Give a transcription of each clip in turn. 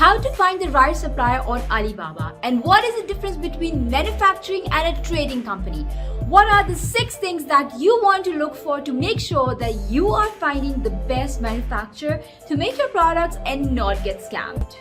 how to find the right supplier on Alibaba, and what is the difference between manufacturing and a trading company. What are the 6 things that you want to look for to make sure that you are finding the best manufacturer to make your products and not get scammed.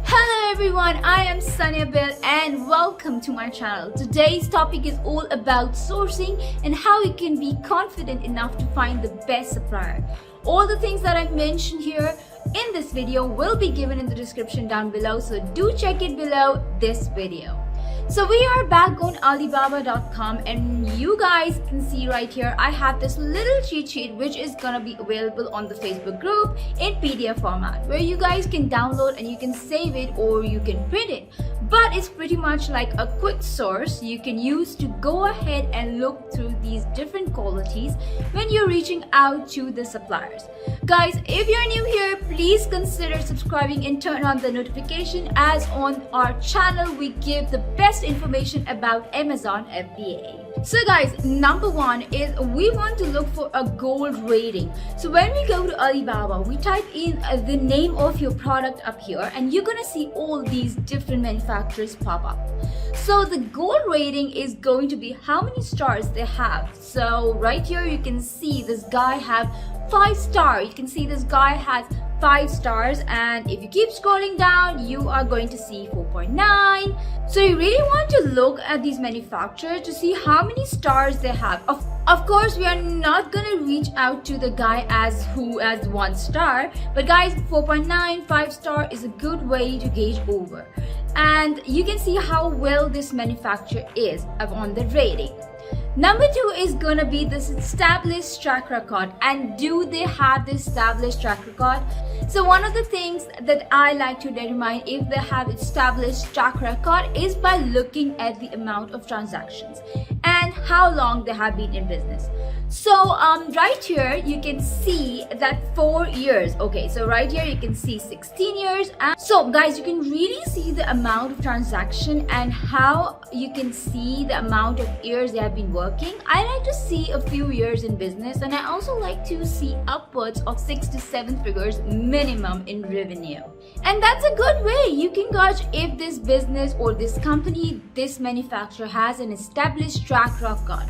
Hello everyone, I am Sania and welcome to my channel. Today's topic is all about sourcing and how you can be confident enough to find the best supplier. All the things that I mentioned here in this video will be given in the description down below, so do check it below this video. So we are back on Alibaba.com, and you guys can see right here I have this little cheat sheet which is gonna be available on the Facebook group in PDF format, where you guys can download and you can save it or you can print it. But it's pretty much like a quick source you can use to go ahead and look through these different qualities when you're reaching out to the suppliers. Guys, if you're new here, please consider subscribing and turn on the notification, as on our channel we give the best information about Amazon FBA. So guys, number 1 is we want to look for a gold rating. So when we go to Alibaba, we type in the name of your product up here, and you're gonna see all these different manufacturers pop up. So the gold rating is going to be how many stars they have. So right here you can see this guy have 5 stars. You can see this guy has 5 stars, and if you keep scrolling down you are going to see 4.9. So you really want to look at these manufacturers to see how many stars they have. Of course, we are not gonna reach out to the guy who has 1 star, but guys, 4.9, 5 star is a good way to gauge over, and you can see how well this manufacturer is on the rating. Number 2 is gonna be this established track record, and do they have this established track record? So one of the things that I like to determine if they have established track record is by looking at the amount of transactions and how long they have been in business. So right here you can see that 4 years. Okay, so right here you can see 16 years. And so guys, you can really see the amount of transaction and how you can see the amount of years they have been working. I like to see a few years in business, and I also like to see upwards of 6 to 7 figures minimum in revenue. And that's a good way you can gauge if this business or this company, this manufacturer has an established track record.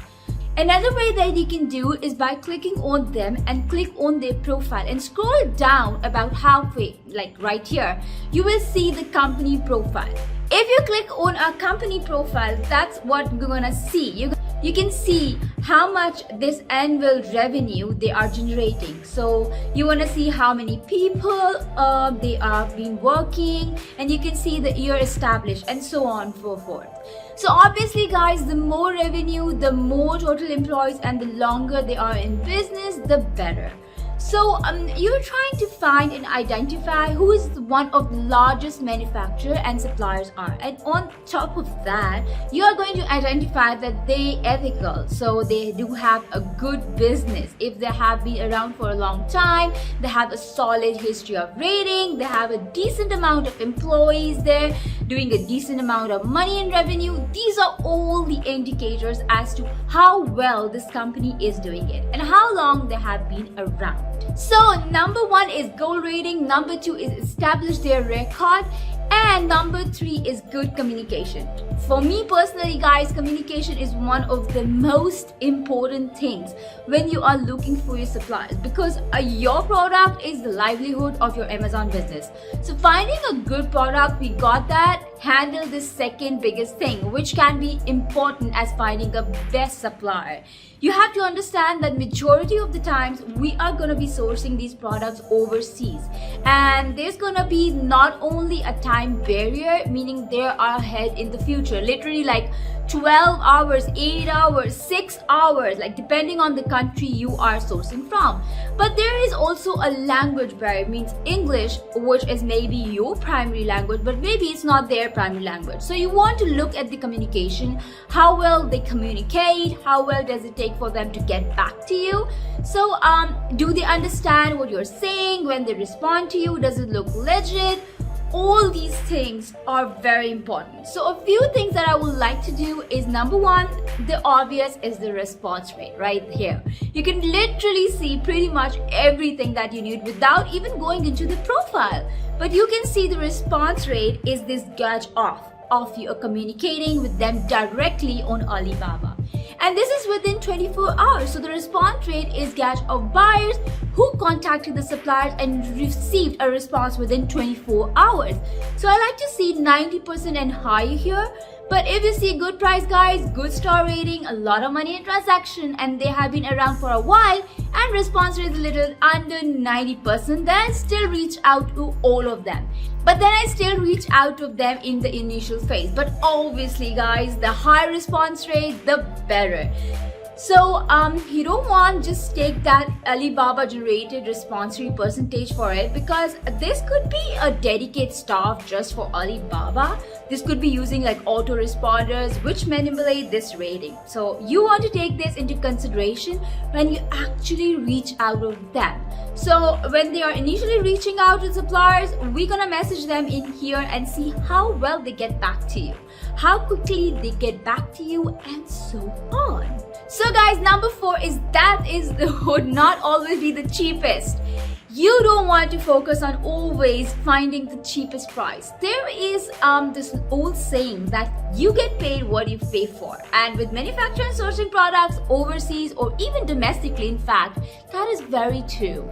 Another way that you can do is by clicking on them and click on their profile and scroll down about halfway, like right here, you will see the company profile. If you click on a company profile, that's what you're gonna see. You can see how much this annual revenue they are generating. So you want to see how many people they are been working, and you can see the year established, and so on and so forth. So obviously guys, the more revenue, the more total employees, and the longer they are in business, the better. So you're trying to find and identify who is one of the largest manufacturer and suppliers are, and on top of that you are going to identify that they ethical, so they do have a good business. If they have been around for a long time, they have a solid history of rating, they have a decent amount of employees there doing a decent amount of money and revenue. These are all the indicators as to how well this company is doing it and how long they have been around. So number 1 is gold rating, number 2 is establish their record, and number 3 is good communication. For me personally guys, communication is one of the most important things when you are looking for your suppliers, because your product is the livelihood of your Amazon business. So finding a good product, we got that. Handle the second biggest thing, which can be important as finding a best supplier. You have to understand that majority of the times we are going to be sourcing these products overseas, and there's going to be not only a time barrier, meaning they are ahead in the future, literally like 12 hours, 8 hours, 6 hours, like depending on the country you are sourcing from. But there is also a language barrier, means English, which is maybe your primary language, but maybe it's not their primary language. So you want to look at the communication, how well they communicate, how well does it take for them to get back to you. So do they understand what you're saying when they respond to you? Does it look legit? all these things are very important. So a few things that I would like to do is, number one, the obvious is the response rate right here. You can literally see pretty much everything that you need without even going into the profile. But you can see the response rate is this gauge of you communicating with them directly on Alibaba. And this is within 24 hours. So the response rate is gauge of buyers who contacted the suppliers and received a response within 24 hours. So I like to see 90% and higher here. But if you see good price, guys, good star rating, a lot of money in transaction, and they have been around for a while, and response rate is a little under 90%, then I still reach out to all of them. But then I still reach out to them in the initial phase. But obviously, guys, the higher response rate, the better. So you don't want just take that Alibaba generated response rate percentage for it, because this could be a dedicated staff just for Alibaba. This could be using like autoresponders which manipulate this rating. So you want to take this into consideration when you actually reach out to them. So when they are initially reaching out to suppliers, we're gonna message them in here and see how well they get back to you, how quickly they get back to you, and so on. So guys, number 4 is would not always be the cheapest. You don't want to focus on always finding the cheapest price. There is this old saying that you get paid what you pay for. And with manufacturing and sourcing products overseas or even domestically, in fact, that is very true.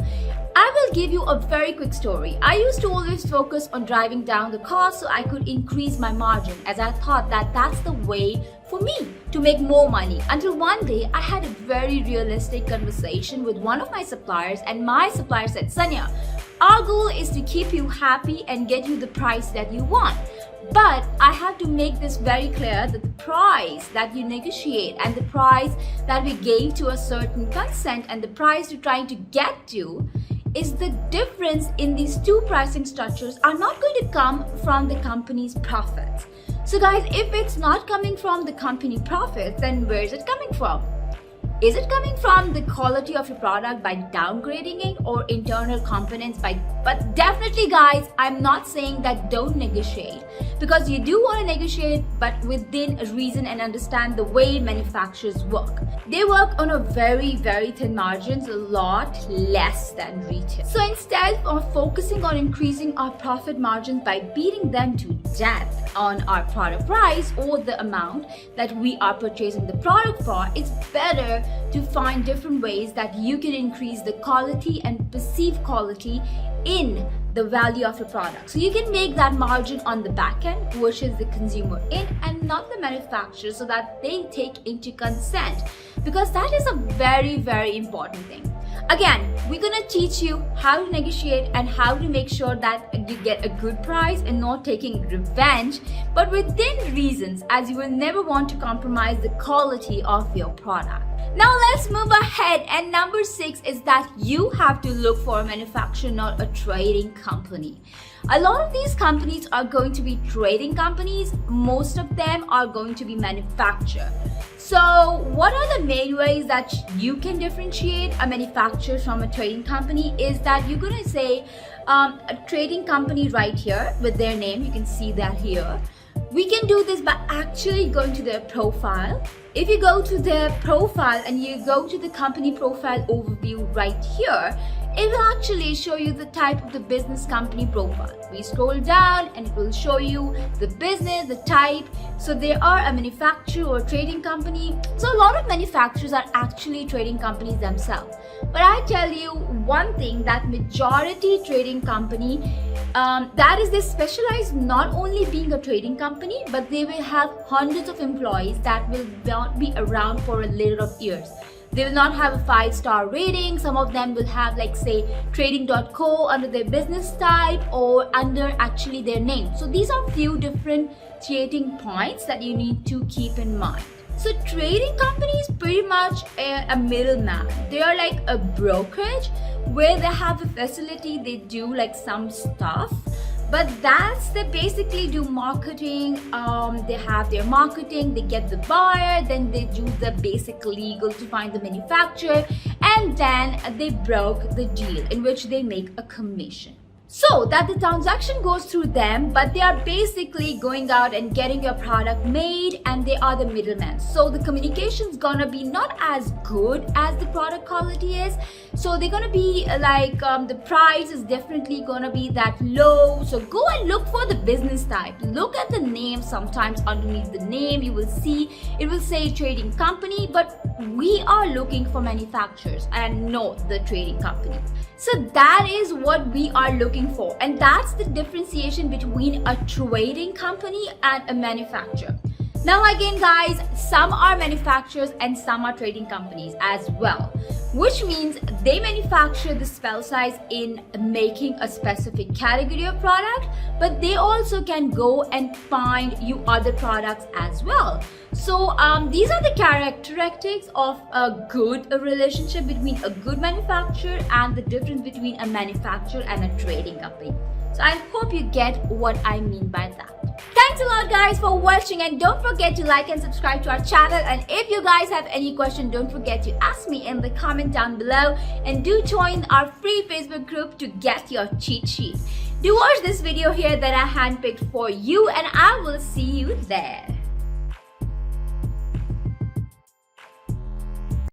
I will give you a very quick story. I used to always focus on driving down the cost so I could increase my margin, as I thought that that's the way for me to make more money, until one day I had a very realistic conversation with one of my suppliers, and my supplier said, Sania, our goal is to keep you happy and get you the price that you want. But I have to make this very clear that the price that you negotiate and the price that we gave to a certain consent and the price you're trying to get to is the difference in these two pricing structures are not going to come from the company's profits. So guys, if it's not coming from the company profits, then where is it coming from? Is it coming from the quality of your product by downgrading it, or internal components but definitely guys, I'm not saying that don't negotiate, because you do want to negotiate, but within reason and understand the way manufacturers work. They work on a very, very thin margins, a lot less than retail. So instead of focusing on increasing our profit margins by beating them to death on our product price or the amount that we are purchasing the product for, it's better to find different ways that you can increase the quality and perceived quality in the value of your product. So you can make that margin on the back end, which is the consumer end and not the manufacturer, so that they take into consent, because that is a very, very important thing. Again, we're gonna teach you how to negotiate and how to make sure that you get a good price and not taking revenge, but within reasons, as you will never want to compromise the quality of your product. Now let's move ahead, and number 6 is that you have to look for a manufacturer, not a trading company. A lot of these companies are going to be trading companies. Most of them are going to be manufacturer. So what are the main ways that you can differentiate a manufacturer from a trading company is that you're going to say a trading company right here with their name. You can see that here. We can do this by actually going to their profile. If you go to their profile and you go to the company profile overview right here, it will actually show you the type of the business company profile. We scroll down and it will show you the business, the type. So they are a manufacturer or trading company. So a lot of manufacturers are actually trading companies themselves. But I tell you one thing, that majority trading company, that is, they specialize not only being a trading company, but they will have hundreds of employees that will not be around for a little of years. They will not have a 5-star rating. Some of them will have, like, say, trading.co under their business type or under actually their name. So these are few differentiating points that you need to keep in mind. So trading company is pretty much a middleman. They are like a brokerage where they have a facility, they do like some stuff, but they basically do marketing. They have their marketing, they get the buyer, then they do the basic legal to find the manufacturer, and then they broke the deal in which they make a commission. So that the transaction goes through them, but they are basically going out and getting your product made, and they are the middleman. So the communication's gonna be not as good as the product quality is. So they're gonna be like the price is definitely gonna be that low. So go and look for the business type. Look at the name. Sometimes underneath the name you will see it will say trading company, but we are looking for manufacturers and not the trading company. So that is what we are looking for, and that's the differentiation between a trading company and a manufacturer. Now again guys, some are manufacturers and some are trading companies as well, which means they manufacture the spell size in making a specific category of product, but they also can go and find you other products as well. So these are the characteristics of a good relationship between a good manufacturer and the difference between a manufacturer and a trading company. So I hope you get what I mean by that. Thanks a lot guys for watching, and don't forget to like and subscribe to our channel. And if you guys have any question, don't forget to ask me in the comment down below, and do join our free Facebook group to get your cheat sheet. Do watch this video here that I handpicked for you, and I will see you there.